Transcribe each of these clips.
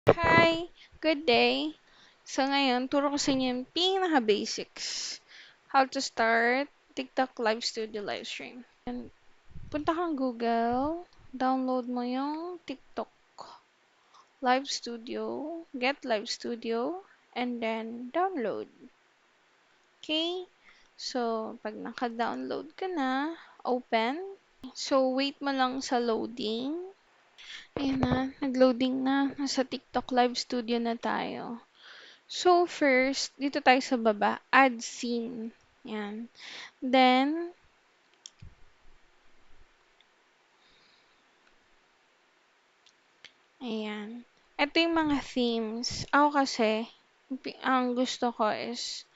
Hi! Good day! So ngayon, turo ko sa inyo yung pinaka-basics. How to start TikTok Live Studio Livestream. And punta kang Google, download mo yung TikTok Live Studio, get Live Studio, and then download. Okay? So, pag naka-download ka na, open. So, wait mo lang sa loading. Ayan na, nag-loading na. Nasa TikTok Live Studio na tayo. So, first, dito tayo sa baba, add scene. Yan. Then, ayan. Ito yung mga themes. Ako kasi, ang gusto ko is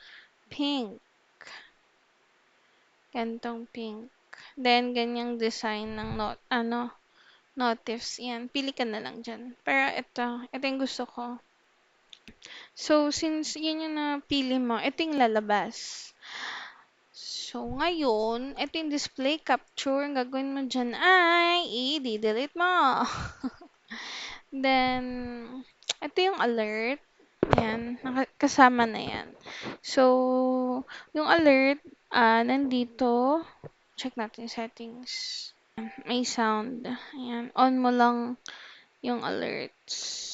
pink. Gantong pink. Then, ganyang design ng notifs. Yan. Pili ka na lang dyan. Pero ito yung gusto ko. So, since yan yung napili mo, ito yung lalabas. So, ngayon, ito yung display capture. Ang gagawin mo dyan ay i-delete mo. Then, ito yung alert. Yan, kasama na yan. So, yung alert, nandito. Check natin yung settings. May sound. Ayan, on mo lang yung alerts.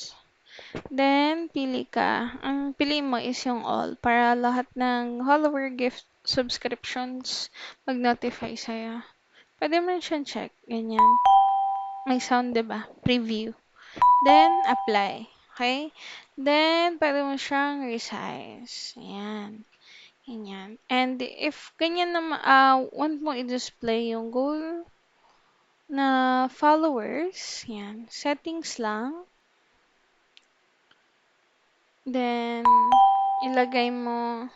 Then, pili ka. Ang pili mo is yung all para lahat ng follower gift subscriptions mag-notify sa'yo. Pwede mo rin siyang check. Ganyan. May sound, 'di ba? Preview. Then, apply. Okay? Then, pwede mo siyang resize. Ayan. Ganyan. And if ganyan na want mo i-display yung goal na followers, yan, settings lang. Then, ilagay mo,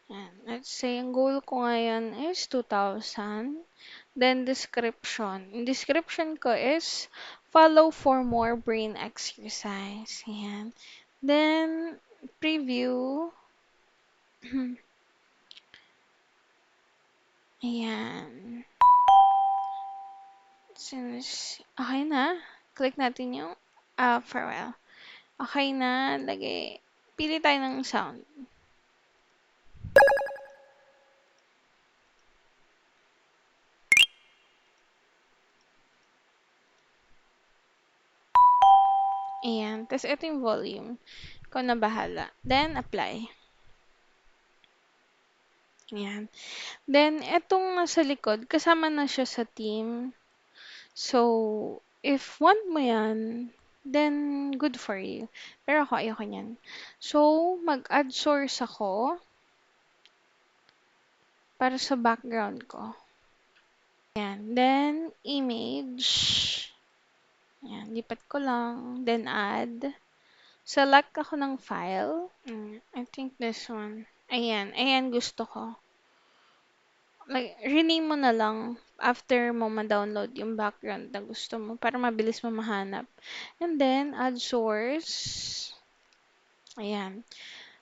yan, let's say, ang goal ko ngayon is 2,000. Then, description. Yung description ko is, follow for more brain exercise. Yan. Then, preview. Ayan. Since, okay na. Click natin yung, farewell. Okay na, lagay. Pili tayo ng sound. Ayan. Tapos, ito yung volume. Ikaw na bahala. Then, apply. Ayan. Then, etong nasa likod, kasama na siya sa team. So, if want mo yan, then good for you. Pero ako, ayoko niyan. So, mag-add source ako para sa background ko. Ayan. Then, image. Ayan. Lipat ko lang. Then, add. Select ako ng file. I think this one. Ayan. Ayan gusto ko. Like, rename mo na lang after mo ma-download yung background na gusto mo para mabilis mo mahanap. And then, add source. Ayan.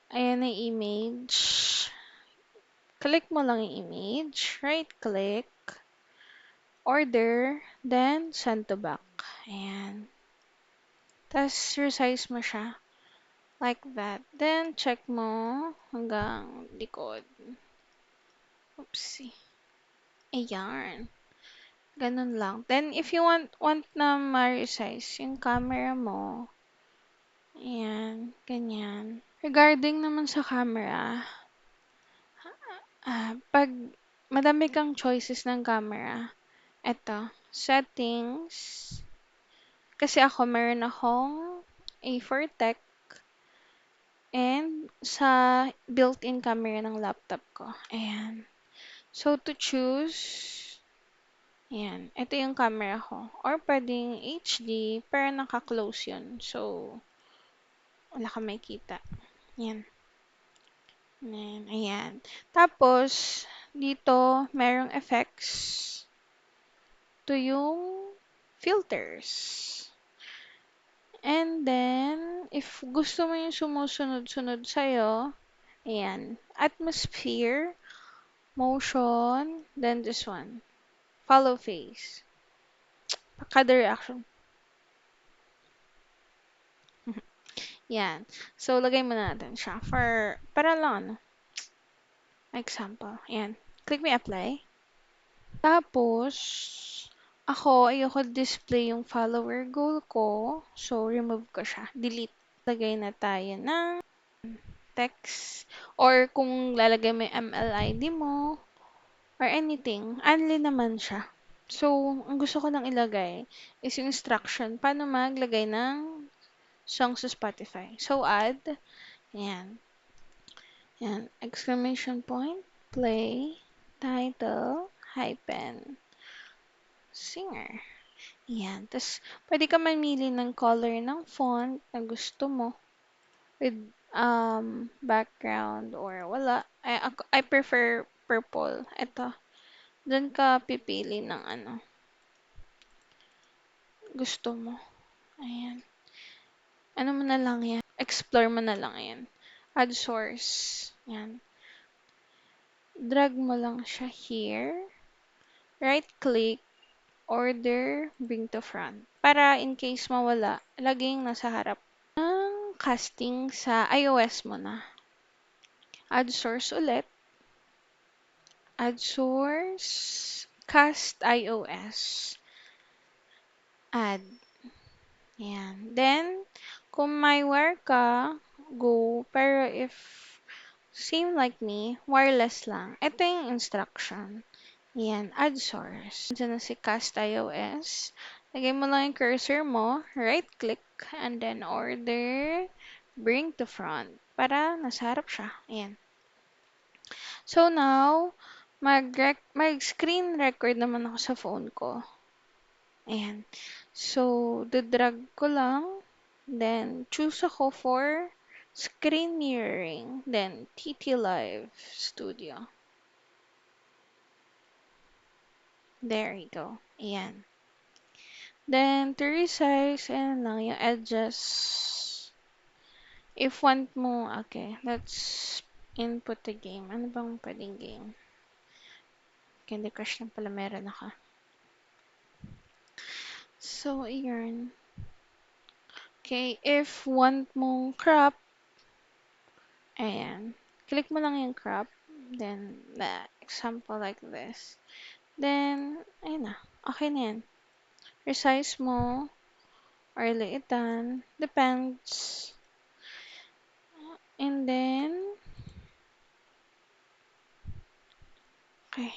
Ayan na image. Click mo lang yung image. Right-click. Order. Then, send to back. Ayan. Tapos, resize mo siya. Like that. Then, check mo hanggang likod. Oopsie. Ayan. Ganun lang. Then, if you want na ma-resize yung camera mo, ayan, ganyan. Regarding naman sa camera, pag madami kang choices ng camera, eto, settings. Kasi ako, meron akong A4 Tech and sa built-in camera ng laptop ko. Ayan. So, to choose, ayan. Ito yung camera ko. Or pwedeng HD, pero naka-close yun. So, wala kang makikita. Ayan. Ayan. Ayan. Tapos, dito, merong effects. To yung filters. And then, if gusto mo yung sumusunod-sunod sa'yo, ayan. Atmosphere, motion, then this one. Follow face. Kada reaction. Yan. So, lagay muna natin siya para lang ano, example. Yan. Click mo apply. Tapos, ayoko display yung follower goal ko. So, remove ko siya. Delete. Lagay na tayo ng text. Or kung lalagay mo yung MLID mo, or anything, only naman siya. So, ang gusto ko lang ilagay is yung instruction paano maglagay ng song sa Spotify. So, add. Yan. Yan. Exclamation point, play, title, hyphen, singer. Yan. Tapos, pwede ka mamili ng color ng font na gusto mo with background or wala. I prefer purple. Ito. Doon ka pipili ng ano gusto mo. Ayan. Ano mo na lang yan. Explore mo na lang yan. Add source. Yan. Drag mo lang siya here. Right click. Order. Bring to front. Para in case mawala, laging nasa harap. Ang casting sa iOS mo na. Add source ulit. Add source. Cast iOS. Add. Yan. Then, kung may wire ka, go. Pero if same like me, wireless lang. Ito yung instruction. Yan, add source. Diyan na si Cast iOS. Lagay mo lang yung cursor mo, right click, and then order, bring to front. Para nasa harap siya. Ayan. So now, mag-screen record naman ako sa phone ko. Ayan. So, drag ko lang. Then, choose ako for screen mirroring. Then, TT Live Studio. There you go. Ayan. Then, to resize, ayan lang yung edges. If want mo, okay, let's input the game. Ano bang pwedeng game? Candy Crush lang pala meron ako. So, ayan. Okay, if want mong crop, ayan. Click mo lang yung crop. Then, the example like this. Then, ayun na. Okay na yan. Resize mo or liitan. Depends. And then, okay.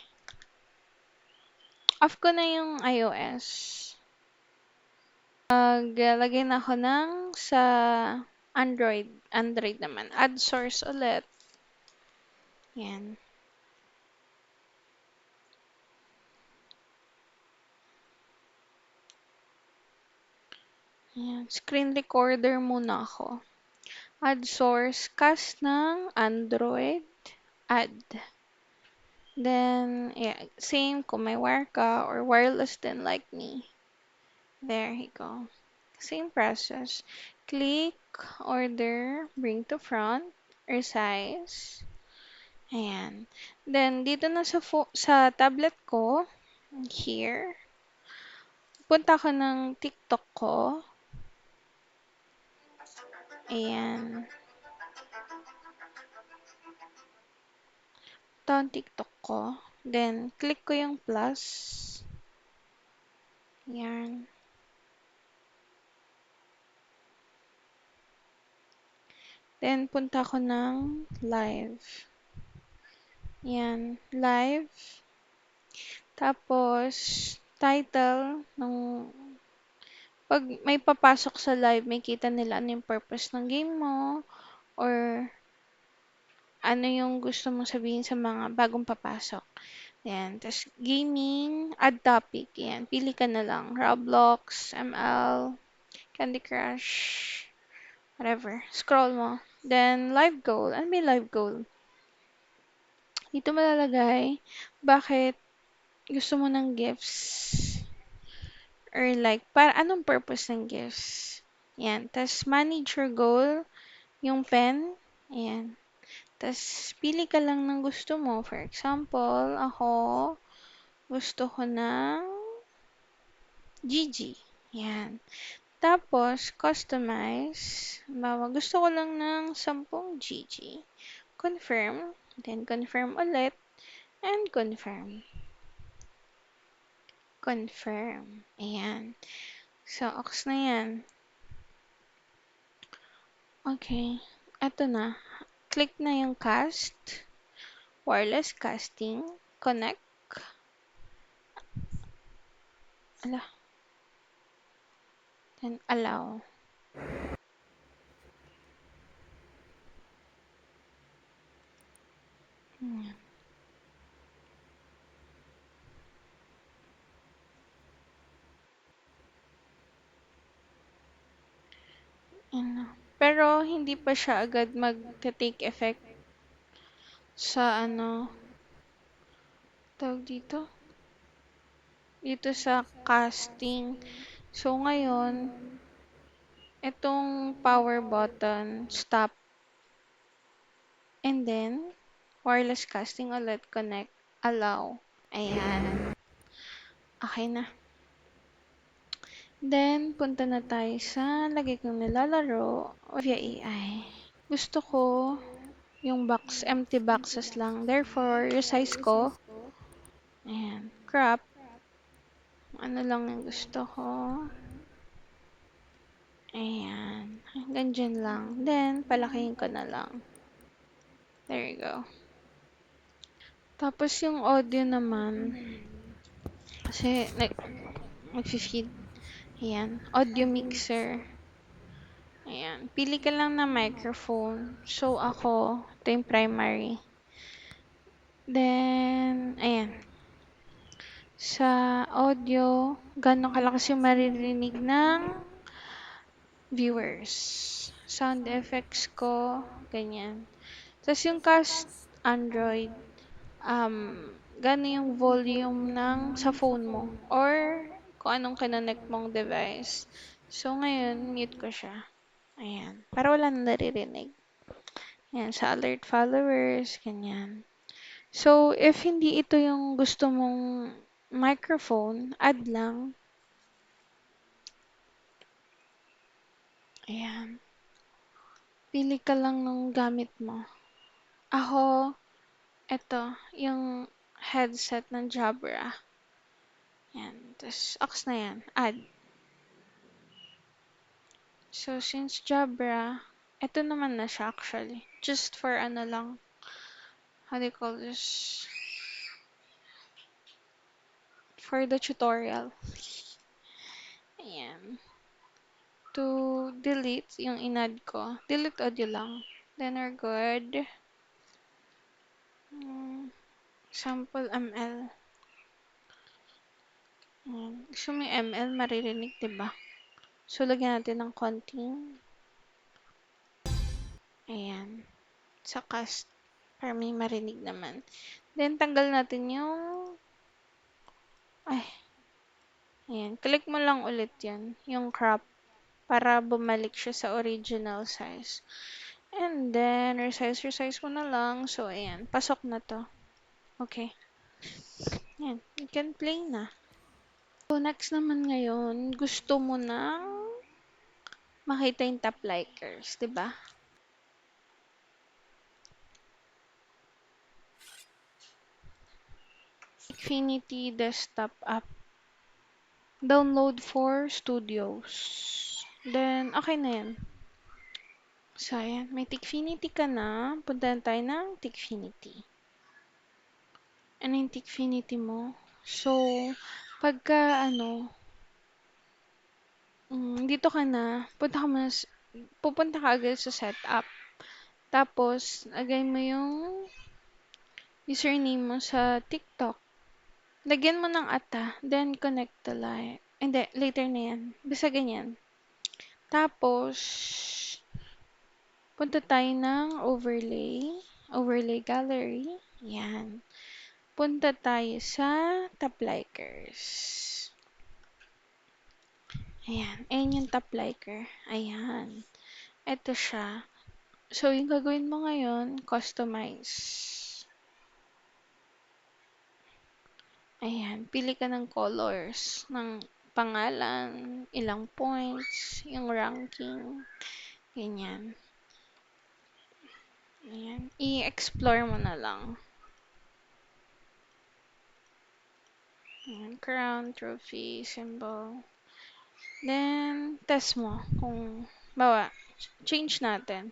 Off ko na yung iOS. Maglagay na ako ng sa Android. Android naman. Add source ulit. Yan. Yan. Screen recorder muna ako. Add source. Cast ng Android. Add. Then, yeah, same kung may wire ka or wireless din like me. There you go. Same process. Click, order, bring to front, resize. Ayan. Then, dito na sa tablet ko, here, punta ko ng TikTok ko. Ayan. Ito ang TikTok ko. Then, click ko yung plus. Ayan. Then, punta ko ng live. Ayan. Live. Tapos, title ng pag may papasok sa live, may kita nila ano yung purpose ng game mo or ano yung gusto mong sabihin sa mga bagong papasok. Yan. Tapos, gaming, add topic. Yan. Pili ka na lang. Roblox, ML, Candy Crush, whatever. Scroll mo. Then, live goal. Ano may live goal? Dito malalagay bakit gusto mo ng gifts or like, para anong purpose ng gifts. Yan. Tapos, manage your goal, yung pen. Ayan. Tapos, pili ka lang ng gusto mo. For example, ako, gusto ko ng GG. Yan. Tapos, customize. Halimbawa, gusto ko lang ng 10 GG. Confirm. Then, confirm ulit. And confirm. Confirm. Ayan. So, ox na yan. Okay. Eto na. Click na yung cast. Wireless casting. Connect. Ala. Then, allow. Ayan. Ano. Pero, hindi pa siya agad mag-take effect sa ano, tawag dito? Dito sa casting. So, ngayon, itong power button, stop. And then, wireless casting ulit, connect, allow. Ayan. Okay na. Then, punta na tayo sa lagi kong nilalaro via AI. Gusto ko yung box, empty boxes lang. Therefore, resize ko. Ayan. Crop. Ano lang yung gusto ko. Ayan. Hanggang dyan lang. Then, palakihin ko na lang. There you go. Tapos yung audio naman, kasi mag-feed. Ayan. Audio mixer. Ayan. Pili ka lang na microphone. So, ako, ito yung primary. Then, ayan. Sa audio, gano'ng kalakas yung maririnig ng viewers. Sound effects ko, ganyan. Tapos yung cast Android, gano'n yung volume ng sa phone mo or kung anong kinonect mong device. So, ngayon, mute ko siya. Ayan. Para wala nang naririnig. Ayan, sa alert followers, ganyan. So, if hindi ito yung gusto mong microphone, add lang. Ayan. Pili ka lang ng gamit mo. Ako, ito, yung headset ng Jabra. Ayan. Tapos, ox na yan. Add. So, since Jabra, ito naman na siya actually. Just for ano lang, how do you call this? For the tutorial. Ayan. To delete yung inad ko. Delete audio lang. Then we're good. Sample ML. Gusto mo yung ML, maririnig, diba? So, lagyan natin ng konting. Ayan. Sa cast. Para may marinig naman. Then, tanggal natin yung. Ay. Ayan. Click mo lang ulit yan. Yung crop. Para bumalik siya sa original size. And then, resize mo na lang. So, ayan. Pasok na to. Okay. Ayan. You can play na. So, next naman ngayon, gusto mo na makita yung top likers, di ba? Infinity Desktop app. Download for studios. Then, okay na yan. So, ayan. May Tikfinity ka na. Puntahan tayo ng Tikfinity. Ano yung Tikfinity mo? So, pagka, dito ka na, pupunta ka agad sa setup. Tapos, lagay mo yung username mo sa TikTok. Lagyan mo ng ata, then connect to live. Hindi, later na yan. Basta ganyan. Tapos, punta tayo ng overlay gallery. Yan. Punta tayo sa top likers. Ayan. Ayan yung top liker. Ayan. Ito siya. So, yung gagawin mo ngayon, customize. Ayan. Pili ka ng colors ng pangalan, ilang points, yung ranking, ganyan. Ayan. I-explore mo na lang. Ayan. Crown, trophy, symbol. Then, test mo kung, bawa, change natin.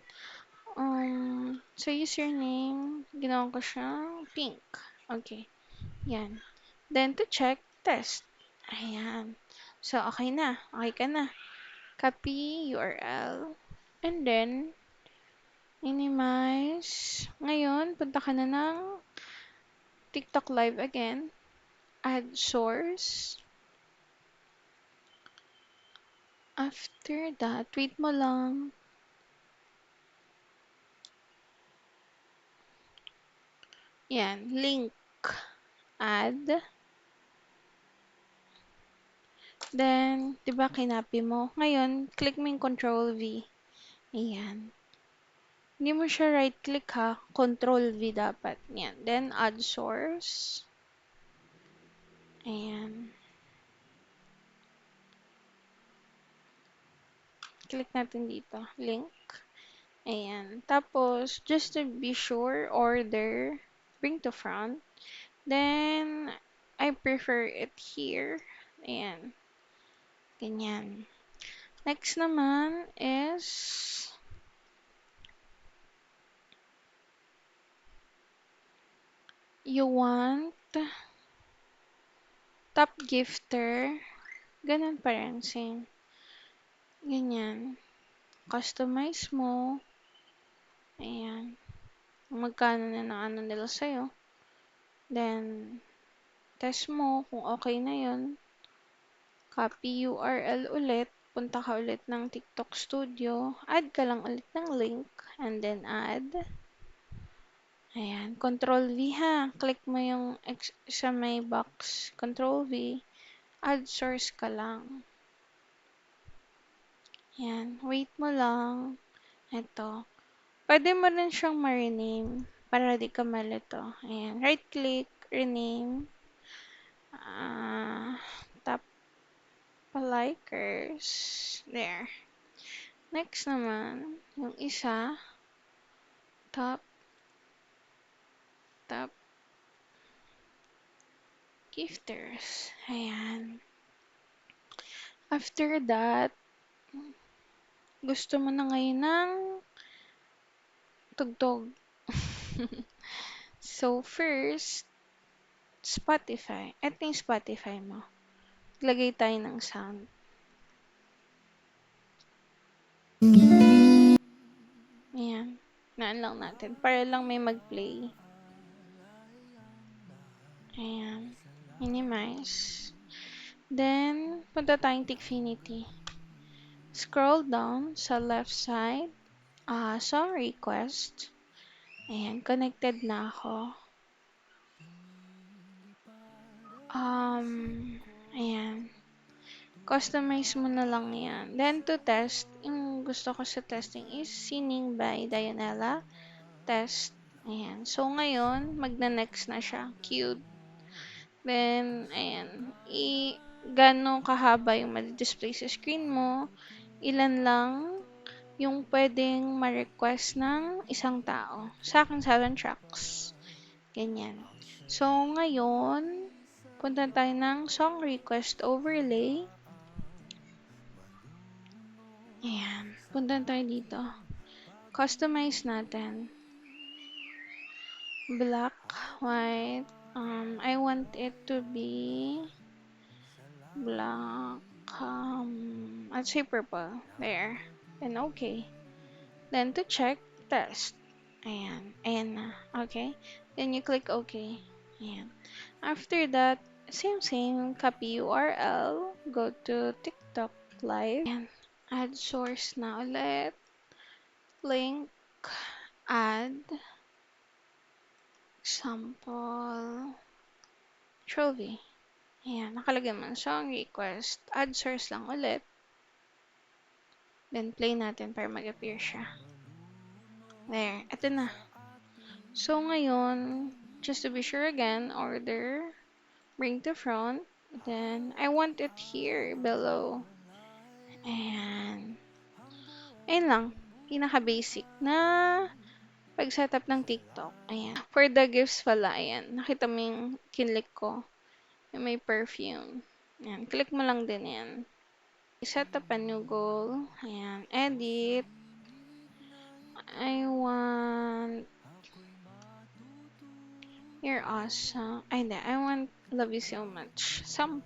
So username, ginawa ko siyang pink. Okay. Yan. Then, to check, test. Ayan. So, okay na. Okay ka na. Copy URL. And then, minimize. Ngayon, punta ka na ng TikTok Live again. Add source. After that, wait mo lang. Yan. Link. Add. Then, di ba kinapy mo? Ngayon, click mo yung Control V. Ayan. Hindi mo siya right-click ha. Control V dapat. Yan. Then, add source. Ayan. Click natin dito. Link. Ayan. Tapos, just to be sure, order. Bring to front. Then, I prefer it here. Ayan. Ganyan. Next naman is you want top gifter. Ganun pa rin. Same. Ganyan. Customize mo. Ayan. Magkano na ng ano nila sa'yo. Then, test mo kung okay na yun. Copy URL ulit. Punta ka ulit ng TikTok Studio. Add ka lang ulit ng link. And then add. Ayan. Control V ha. Click mo yung sa may box. Control V. Add source ka lang. Ayan. Wait mo lang. Ito. Pwede mo rin siyang ma-rename para di ka malito. Ayan. Right click. Rename. Top likers. There. Next naman, yung isa, top gifters. Ayan. After that, gusto mo na ngayon ng tugtog. So, first, Spotify. Ito yung Spotify mo. Lagay tayo ng sound. Ayan. Naan lang natin. Para lang may mag-play. Ayan. Minimize. Then, punta tayong Tikfinity. Scroll down sa left side. Song request. Ayan, connected na ako. Ayan. Customize mo na lang yan. Then, to test, yung gusto ko sa testing is Singing by Dianella. Test. Ayan. So, ngayon, magna-next na siya. Queued. Then, ayan. Gano'ng kahaba yung madi-display sa screen mo. Ilan lang yung pwedeng ma-request ng isang tao. Sa akin, 7 tracks. Ganyan. So, ngayon, punta tayo ng song request overlay. Ayan. Punta tayo dito. Customize natin. Black, white. I want it to be black. Let's say purple. There. Then, okay. Then, to check, test. Ayan. Ayan na. Okay. Then, you click okay. Ayan. After that, same, copy URL, go to TikTok Live, and add source na ulit, link, add, example, trophy. Ayan, nakalagay man song request, add source lang ulit, then play natin para mag-appear siya. There, eto na. So, ngayon, just to be sure again, order, bring to front, Then, I want it here below. Ayan. Ayun lang. Pinaka-basic na pag-setup ng TikTok. Ayan. For the gifts pala, ayan. Nakita mo yung kinlik ko. Yung may perfume. Ayan. Click mo lang din yan. Set up a new goal. Ayan. Edit. I want... You're awesome. Ay, hindi. I want love you so much. 10.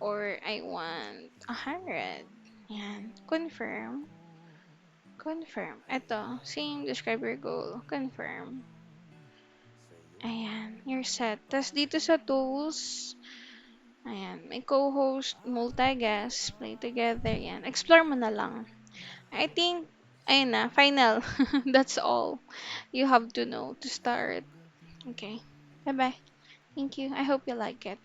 Or I want 100. Ayan. Confirm. Confirm. Ito. Same. Describe your goal. Confirm. Ayan. You're set. Tapos dito sa tools, ayan. May co-host, multi-guest, play together. Ayan. Explore mo na lang. I think, ayun na. Final. That's all you have to know to start. Okay. Bye-bye. Thank you. I hope you like it.